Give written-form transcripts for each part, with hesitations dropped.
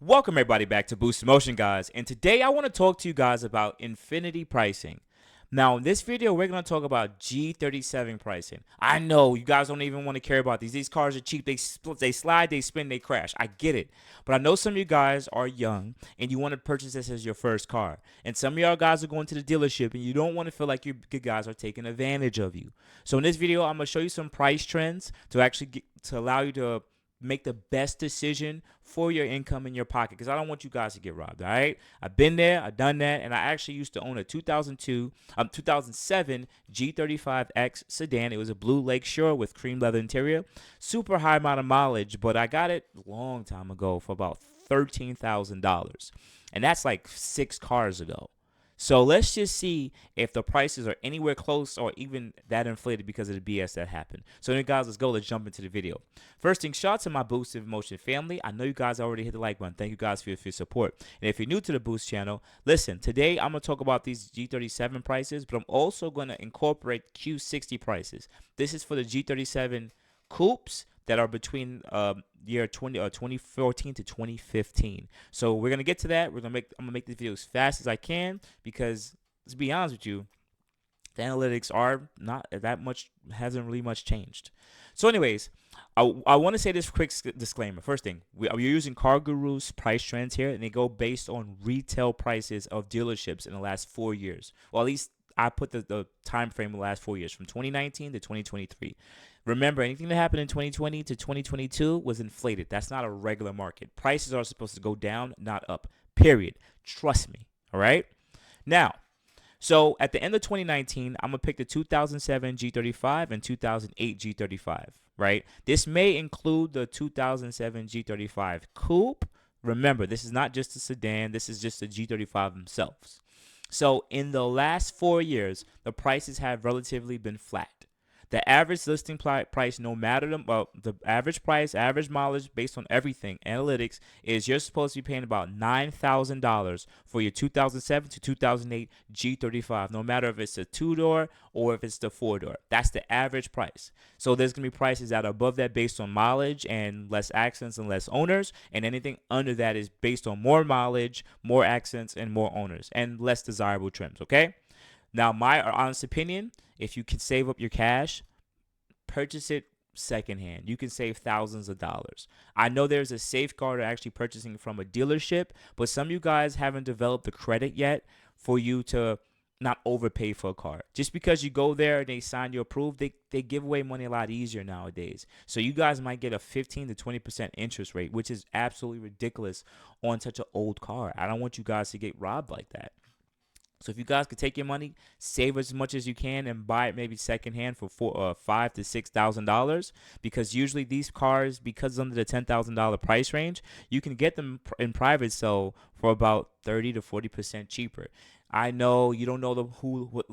Welcome everybody back to Boost Motion, guys, and today I want to talk to you guys about infinity pricing. Now in this video we're going to talk about G37 pricing. I know you guys don't even want to care about these cars are cheap. They slide, they spin, they crash. I get it, but I know some of you guys are young and you want to purchase this as your first car, and some of y'all guys are going to the dealership and you don't want to feel like you guys are taking advantage of you. So in this video I'm going to show you some price trends to actually to allow you to make the best decision for your income in your pocket, because I don't want you guys to get robbed. All right, I've been there, I've done that, and I actually used to own a 2007 G35X sedan. It was a blue Lakeshore with cream leather interior, super high amount of mileage, but I got it a long time ago for about $13,000, and that's like 6 cars ago. So let's just see if the prices are anywhere close or even that inflated because of the BS that happened. So then guys, let's jump into the video. First thing, shout out to my Boost Motion family. I know you guys already hit the like button. Thank you guys for your support. And if you're new to the Boost channel, listen, today I'm going to talk about these G37 prices, but I'm also going to incorporate Q60 prices. This is for the G37 coupes that are between year 2014 to 2015. So we're gonna get to that. I'm gonna make this video as fast as I can, because let's be honest with you, the analytics are not that much, hasn't really much changed. So anyways, I want to say this quick disclaimer. First thing, we're using Car Guru's price trends here, and they go based on retail prices of dealerships in the last 4 years. Well, at least I put the time frame of the last 4 years, from 2019 to 2023. Remember, anything that happened in 2020 to 2022 was inflated. That's not a regular market. Prices are supposed to go down, not up. Period. Trust me. All right? Now, so at the end of 2019, I'm going to pick the 2007 G35 and 2008 G35, right? This may include the 2007 G35 Coupe. Remember, this is not just a sedan. This is just the G35 themselves. So in the last 4 years, the prices have relatively been flat. The average listing price, no matter the average price, average mileage, based on everything, analytics, is you're supposed to be paying about $9,000 for your 2007 to 2008 G35, no matter if it's a 2-door or if it's the 4-door. That's the average price. So there's going to be prices that are above that based on mileage and less accidents and less owners, and anything under that is based on more mileage, more accidents, and more owners, and less desirable trims, okay? Now, my honest opinion, if you can save up your cash, purchase it secondhand. You can save thousands of dollars. I know there's a safeguard of actually purchasing from a dealership, but some of you guys haven't developed the credit yet for you to not overpay for a car. Just because you go there and they sign you approved, they give away money a lot easier nowadays. So you guys might get a 15 to 20% interest rate, which is absolutely ridiculous on such an old car. I don't want you guys to get robbed like that. So if you guys could take your money, save as much as you can, and buy it maybe secondhand for $5,000 to $6,000, because usually these cars, because under the $10,000 price range, you can get them in private sale for about 30 to 40% cheaper. I know you don't know who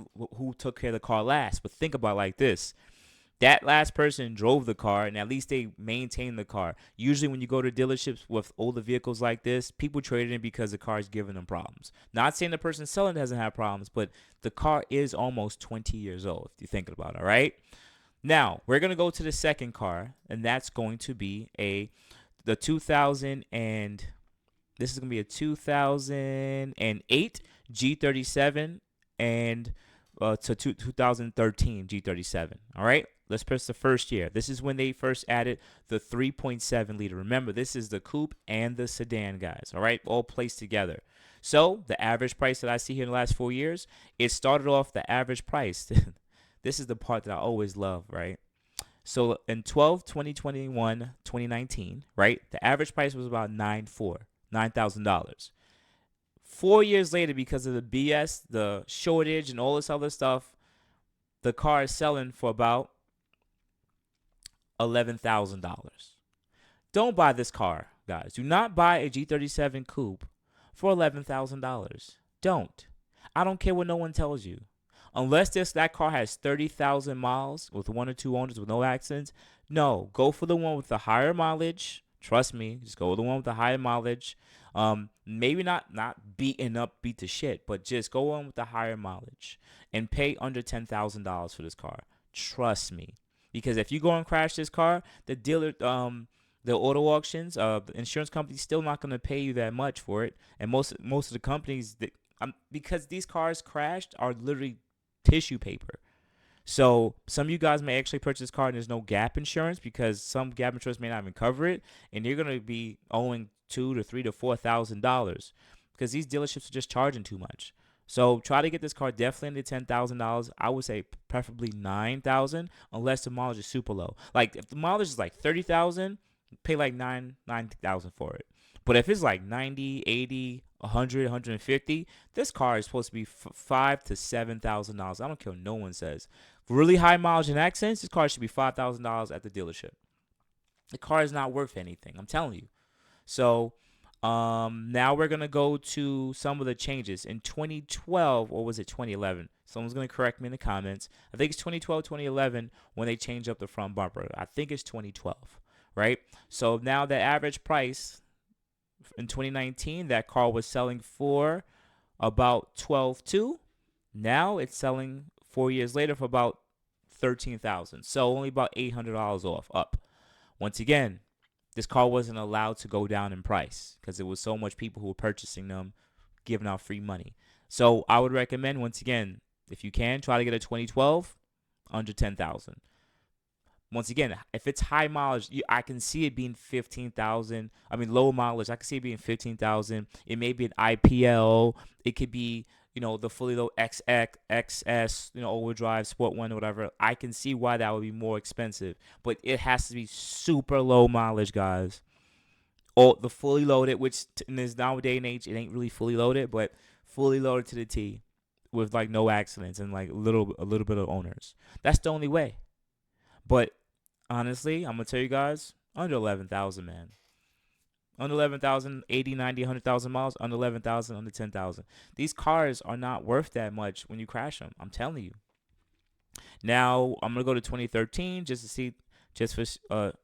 took care of the car last, but think about it like this. That last person drove the car, and at least they maintained the car. Usually when you go to dealerships with older vehicles like this, people trade it in because the car is giving them problems. Not saying the person selling doesn't have problems, but the car is almost 20 years old, if you think about it, all right? Now, we're going to go to the second car, and that's going to be the 2000 and this is going to be a 2008 G37 and to 2013 G37, all right? Let's press the first year. This is when they first added the 3.7 liter. Remember, this is the coupe and the sedan, guys, all right? All placed together. So the average price that I see here in the last 4 years, it started off the average price. This is the part that I always love, right? So in 2021, 2019, right, the average price was about $9,000. 4 years later, because of the BS, the shortage, and all this other stuff, the car is selling for about $11,000. Don't buy this car, guys. Do not buy a G37 Coupe for $11,000. Don't. I don't care what no one tells you. Unless that car has 30,000 miles with 1 or 2 owners with no accidents, no. Go for the one with the higher mileage. Trust me. Just go with the one with the higher mileage. Maybe not beat to shit, but just go on with the higher mileage and pay under $10,000 for this car. Trust me. Because if you go and crash this car, the dealer The auto auctions, the insurance company's still not going to pay you that much for it, and most of the companies that because these cars crashed are literally tissue paper. So some of you guys may actually purchase this car and there's no gap insurance because some gap insurance may not even cover it, and you're gonna be owing $2,000 to $3,000 to $4,000 because these dealerships are just charging too much. So try to get this car definitely into $10,000. I would say preferably 9,000, unless the mileage is super low. Like if the mileage is like 30,000, pay like 9,000 for it. But if it's like 90, 80, 100, 150, this car is supposed to be $5,000 to $7,000. I don't care what no one says. Really high mileage and accents, this car should be $5,000 at the dealership. The car is not worth anything. I'm telling you. So now we're gonna go to some of the changes in 2012, or was it 2011? Someone's gonna correct me in the comments. I think it's 2012, 2011 when they changed up the front bumper. I think it's 2012, right? So now the average price in 2019, that car was selling for about 12.2. Now it's selling 4 years later for about 13,000. So only about $800 off up. Once again, this car wasn't allowed to go down in price because there was so much people who were purchasing them, giving out free money. So I would recommend, once again, if you can, try to get a 2012 under 10,000. Once again, if it's high mileage, I can see it being 15,000. I mean, low mileage, I can see it being 15,000. It may be an IPL. It could be, the fully low XX, XS, overdrive, Sport One, or whatever. I can see why that would be more expensive, but it has to be super low mileage, guys. Or the fully loaded, which in this nowadays and age, it ain't really fully loaded, but fully loaded to the T, with like no accidents and like a little bit of owners. That's the only way. But honestly, I'm gonna tell you guys, under 11,000, man. Under 11,000, 80, 90, 100,000 miles, under 11,000, under 10,000. These cars are not worth that much when you crash them. I'm telling you. Now, I'm going to go to 2013 just to see, just for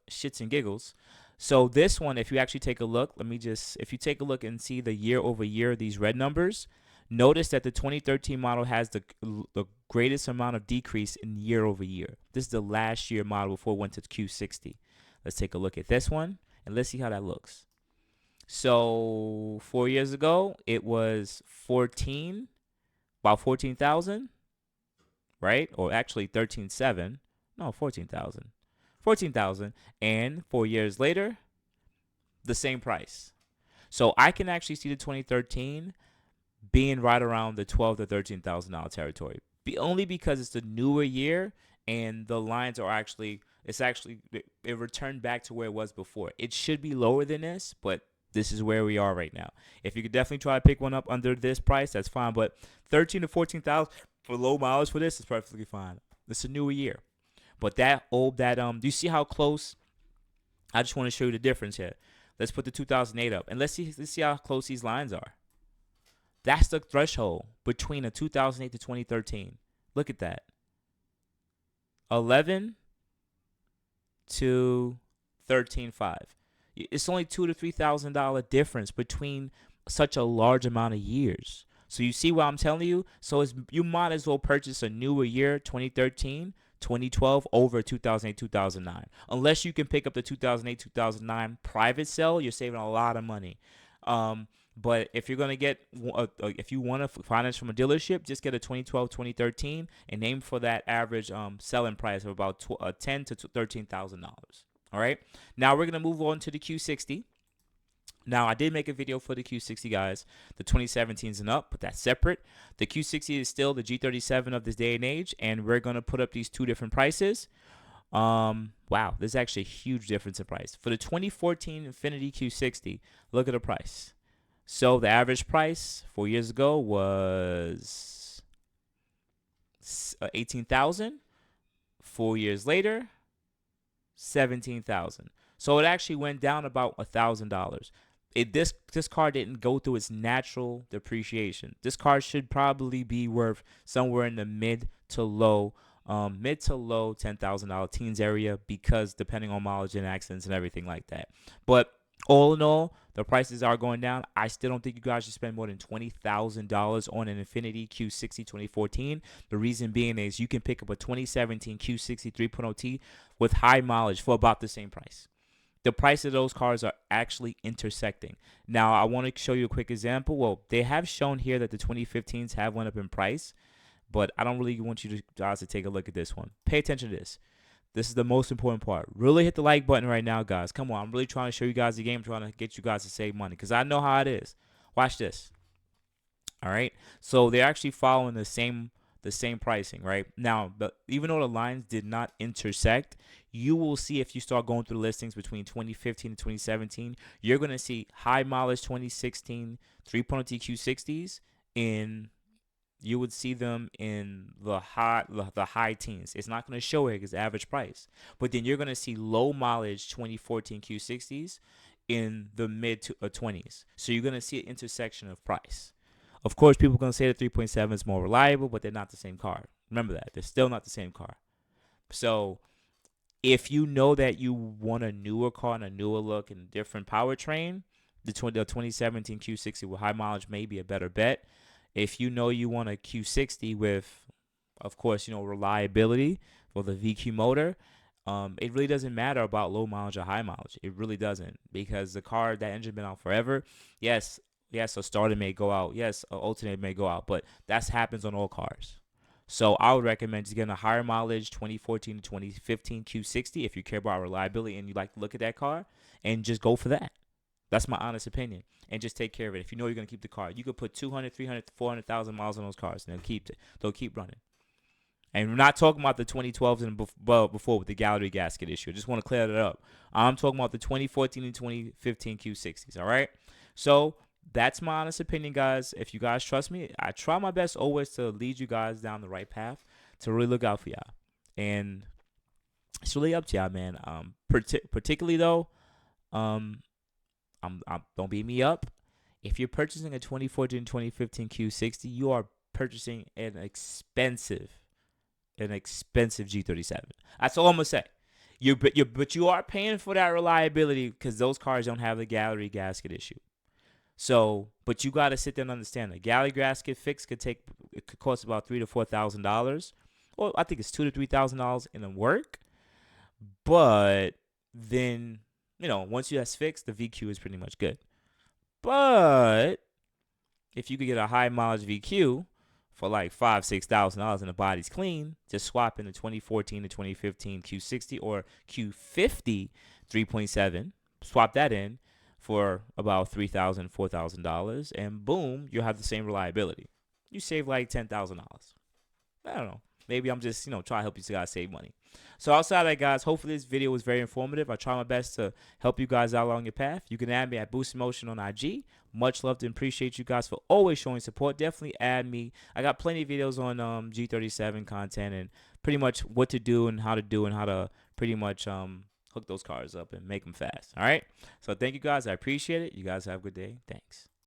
shits and giggles. So this one, if you actually take a look, if you take a look and see the year over year, these red numbers, notice that the 2013 model has the greatest amount of decrease in year over year. This is the last year model before it went to Q60. Let's take a look at this one, and let's see how that looks. So 4 years ago, it was about 14,000, right? Or actually 13.7. No, 14,000. 14,000. And 4 years later, the same price. So I can actually see the 2013 being right around the $12,000 to $13,000 territory. Only because it's the newer year and the lines are actually, it returned back to where it was before. It should be lower than this, but this is where we are right now. If you could definitely try to pick one up under this price, that's fine. But 13 to 14,000 for low mileage for this is perfectly fine. It's a newer year. But do you see how close? I just want to show you the difference here. Let's put the 2008 up, and let's see how close these lines are. That's the threshold between a 2008 to 2013. Look at that. 11 to 13.5. It's only $2,000 to $3,000 difference between such a large amount of years. So you see what I'm telling you? So you might as well purchase a newer year, 2013, 2012 over 2008, 2009. Unless you can pick up the 2008, 2009 private sale, you're saving a lot of money. But if you're going to get, if you want to finance from a dealership, just get a 2012, 2013 and aim for that average selling price of about $10,000 to $13,000. All right. Now we're going to move on to the Q60. Now, I did make a video for the Q60, guys. The 2017s and up, but that's separate. The Q60 is still the G37 of this day and age, and we're going to put up these two different prices. Wow, there's actually a huge difference in price. For the 2014 Infiniti Q60, look at the price. So the average price 4 years ago was $18,000. 4 years later, $17,000. So it actually went down about $1,000. This car didn't go through its natural depreciation. This car should probably be worth somewhere in the mid to low $10,000 teens area, because depending on mileage and accidents and everything like that. But all in all, the prices are going down. I still don't think you guys should spend more than $20,000 on an Infiniti Q60 2014. The reason being is you can pick up a 2017 Q60 3.0T with high mileage for about the same price. the price of those cars are actually intersecting. Now, I want to show you a quick example. Well, they have shown here that the 2015s have went up in price, but I don't really want you guys to take a look at this one. Pay attention to this. This is the most important part. Really hit the like button right now, guys. Come on. I'm really trying to show you guys the game. I'm trying to get you guys to save money because I know how it is. Watch this. All right. So they're actually following the same pricing, right? Now, even though the lines did not intersect, you will see if you start going through the listings between 2015 and 2017, you're going to see high mileage 2016 3.0 Q60s in you would see them in the high teens. It's not going to show it as average price, but then you're going to see low mileage 2014 Q60s in the mid 20s. So you're going to see an intersection of price. Of course, people are going to say the 3.7 is more reliable, but they're not the same car. Remember that. They're still not the same car. So if you know that you want a newer car and a newer look and different powertrain, the 2017 Q60 with high mileage may be a better bet. If you know you want a Q60 with, of course, reliability for the VQ motor, it really doesn't matter about low mileage or high mileage. It really doesn't, because that engine been out forever. Yes, a starter may go out. Yes, an alternator may go out, but that happens on all cars. So I would recommend just getting a higher mileage 2014 to 2015 Q60 if you care about reliability and you like to look at that car, and just go for that. That's my honest opinion. And just take care of it. If you know you're going to keep the car, you could put 200, 300, 400,000 miles on those cars, and they'll keep running. And we're not talking about the 2012s and before with the gallery gasket issue. I just want to clear that up. I'm talking about the 2014 and 2015 Q60s, all right? So that's my honest opinion, guys. If you guys trust me, I try my best always to lead you guys down the right path, to really look out for y'all. And it's really up to y'all, man. Particularly, though, don't beat me up. If you're purchasing a 2014 2015 Q60, you are purchasing an expensive G37. That's all I'm gonna say. But you are paying for that reliability because those cars don't have the gallery gasket issue. So, but you got to sit there and understand the gallery gasket fix could cost about $3,000 to $4,000, or I think it's $2,000 to $3,000 in the work. But then once that's fixed, the VQ is pretty much good. But if you could get a high mileage VQ for like $5,000 $6,000 and the body's clean, just swap in the 2014 to 2015 Q60 or Q50 3.7, swap that in for about $3,000 $4,000, and boom, you'll have the same reliability. You save like $10,000. I don't know. Maybe I'm just trying to help you guys save money. So outside of that, guys, hopefully this video was very informative. I try my best to help you guys out along your path. You can add me at boostinmotion on IG. Much love and appreciate you guys for always showing support. Definitely add me. I got plenty of videos on G37 content and pretty much what to do and how to pretty much hook those cars up and make them fast. All right. So thank you guys. I appreciate it. You guys have a good day. Thanks.